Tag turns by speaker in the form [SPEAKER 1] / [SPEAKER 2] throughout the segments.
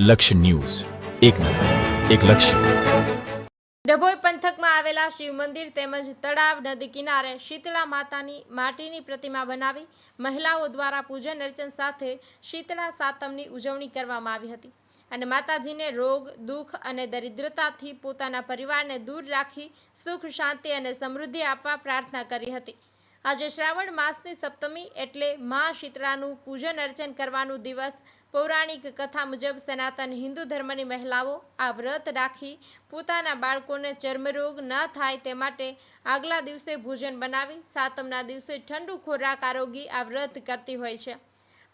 [SPEAKER 1] લક્ષ્ય ન્યૂઝ, એક નજર, એક લક્ષ્ય.
[SPEAKER 2] ડભોઈ પંથકમાં આવેલા શિવ મંદિર તેમજ તળાવ નદી કિનારે શીતળા માતાની માટીની પ્રતિમા બનાવી મહિલાઓ દ્વારા પૂજન અર્ચન સાથે શીતળા સાતમની ઉજવણી કરવામાં આવી હતી અને માતાજીને રોગ, દુઃખ અને દરિદ્રતાથી પોતાના પરિવારને દૂર રાખી સુખ, શાંતિ અને સમૃદ્ધિ આપવા પ્રાર્થના કરી હતી. આજે શ્રાવણ માસની સપ્તમી એટલે મા શીતળાનું પૂજન અર્ચન કરવાનું દિવસ. પૌરાણિક કથા મુજબ સનાતન હિન્દુ ધર્મની મહિલાઓ આ વ્રત રાખી પોતાના બાળકોને ચર્મરોગ ન થાય તે માટે આગલા દિવસે ભોજન બનાવી સાતમના દિવસે ઠંડુ ખોરાક આરોગી આ વ્રત કરતી હોય છે.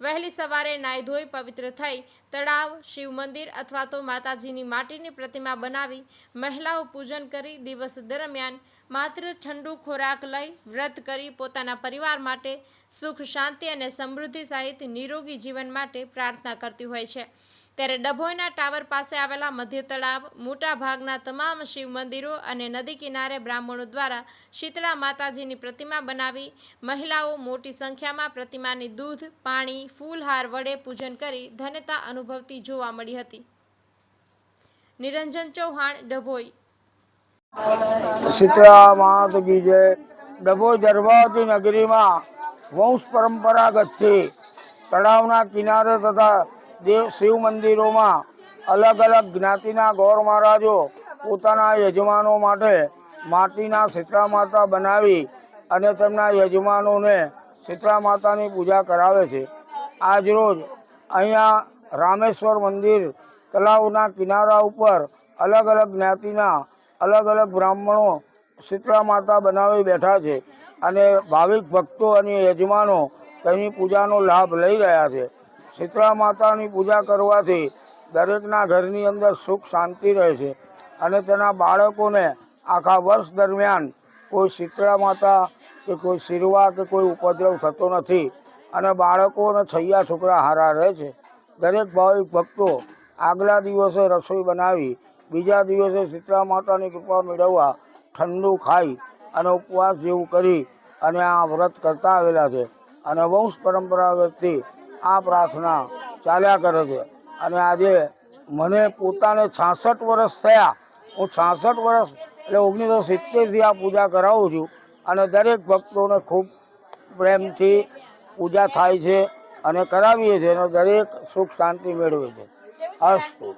[SPEAKER 2] વહેલી સવારે નાહી ધોઈ પવિત્ર થઈ તળાવ, શિવ મંદિર અથવા તો માતાજીની માટીની પ્રતિમા બનાવી મહિલાઓ પૂજન કરી દિવસ દરમિયાન માત્ર ઠંડુ ખોરાક લઈ વ્રત કરી પોતાના પરિવાર માટે સુખ, શાંતિ અને સમૃદ્ધિ સહિત નિરોગી જીવન માટે પ્રાર્થના કરતી હોય છે. ત્યારે ડભોઈના ટાવર પાસે આવેલા મધ્ય તળાવ, મોટા ભાગના તમામ શિવ મંદિરો અને નદી કિનારે બ્રાહ્મણો દ્વારા શીતળા માતાજીની પ્રતિમા બનાવી મહિલાઓ મોટી સંખ્યામાં પ્રતિમાની દૂધ, પાણી, ફૂલહાર વડે પૂજન કરી ધન્યતા અનુભવતી જોવા મળી હતી. નિરંજન ચૌહાણ, ડભોઈ.
[SPEAKER 3] શીતળા માત કી જય. ડભોઈ દર્ભાવતી નગરીમાં વંશ પરંપરાગતથી તળાવના કિનારે તથા શિવ મંદિરોમાં અલગ અલગ જ્ઞાતિના ગૌર મહારાજો પોતાના યજમાનો માટે માટીના શીતળા માતા બનાવી અને તેમના યજમાનોને શીતળા માતાની પૂજા કરાવે છે. આજરોજ અહીંયા રામેશ્વર મંદિર તળાવના કિનારા ઉપર અલગ અલગ જ્ઞાતિના અલગ અલગ બ્રાહ્મણો શીતળા માતા બનાવી બેઠા છે અને ભાવિક ભક્તો અને યજમાનો તેની પૂજાનો લાભ લઈ રહ્યા છે. શીતળા માતાની પૂજા કરવાથી દરેકના ઘરની અંદર સુખ, શાંતિ રહે છે અને તેના બાળકોને આખા વર્ષ દરમિયાન કોઈ શીતળા માતા કે કોઈ શીરવા કે કોઈ ઉપદ્રવ થતો નથી અને બાળકોને છૈયા છોકરા હારા રહે છે. દરેક ભાવિક ભક્તો આગલા દિવસે રસોઈ બનાવી બીજા દિવસે શીતળા માતાની કૃપા મેળવવા ઠંડુ ખાઈ અને ઉપવાસ જેવું કરી અને આ વ્રત કરતા આવેલા છે અને વંશ પરંપરાગતથી આ પ્રાર્થના ચાલ્યા કરે છે. અને આજે મને પોતાને 66 વર્ષ થયા. હું 66 વર્ષ એટલે 1970થી આ પૂજા કરાવું છું અને દરેક ભક્તોને ખૂબ પ્રેમથી પૂજા થાય છે અને કરાવીએ છીએ અને દરેક સુખ શાંતિ મેળવે છે. અસ્તુ.